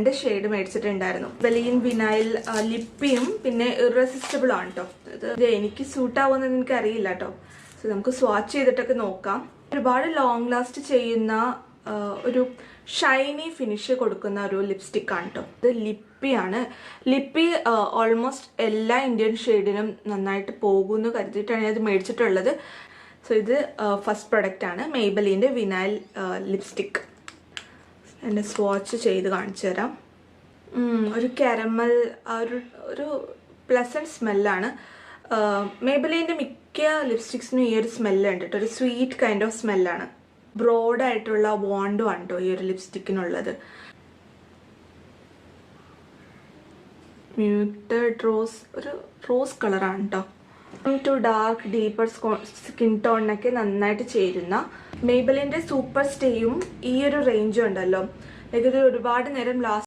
2 shade മേടിച്ചിട്ടുണ്ടായിരുന്നു. മെയ്ബെലിൻ vinyl ലിപ്പിയും പിന്നെ irresistible ആണ് കേട്ടോ. ഇത് എനിക്ക് സൂട്ട് ആവുമെന്ന് എനിക്ക് അറിയില്ല കേട്ടോ. സോ നമുക്ക് സ്വാച്ച് ചെയ്തിട്ടൊക്കെ നോക്കാം. ഒരുപാട് ലോങ് ലാസ്റ്റ് ചെയ്യുന്ന ഒരു ഷൈനി ഫിനിഷ് കൊടുക്കുന്ന ഒരു ലിപ്സ്റ്റിക് ആണ് കേട്ടോ. ഇത് ലിപ്പിയാണ്. ലിപ്പി ഓൾമോസ്റ്റ് എല്ലാ ഇന്ത്യൻ ഷെയ്ഡിനും നന്നായിട്ട് പോകുമെന്ന് കരുതിയിട്ടാണ് ഞാൻ ഇത് മേടിച്ചിട്ടുള്ളത്. സോ ഇത് ഫസ്റ്റ് പ്രൊഡക്റ്റ് ആണ്, മെയ്ബെലിൻ്റെ വിനൈൽ ലിപ്സ്റ്റിക്. എന്നെ സ്വാച്ച് ചെയ്ത് കാണിച്ചു തരാം. ഒരു കാരമൽ ഒരു പ്ലസൻറ്റ് സ്മെല്ലാണ്. മെയ്ബെലിൻ്റെ മിക്ക ലിപ്സ്റ്റിക്സിനും ഈ ഒരു സ്മെല്ലുണ്ട് കേട്ടോ. ഒരു സ്വീറ്റ് കൈൻഡ് ഓഫ് സ്മെല്ലാണ്. ബ്രോഡായിട്ടുള്ള വാണ്ടും ആണ് കേട്ടോ ഈ ഒരു ലിപ്സ്റ്റിക്കിനുള്ളത്. മ്യൂട്ടഡ് റോസ്, ഒരു റോസ് കളറാണ് കേട്ടോ. ടു ഡാർക്ക് ഡീപ്പർ സ്കിൻ ടോണിനൊക്കെ നന്നായിട്ട് ചേരുന്ന മെയ്ബെലിൻ്റെ സൂപ്പർ സ്റ്റേയും ഈ ഒരു റേഞ്ചും ഉണ്ടല്ലോ. ഇത് ഒരുപാട് നേരം ലാസ്റ്റ്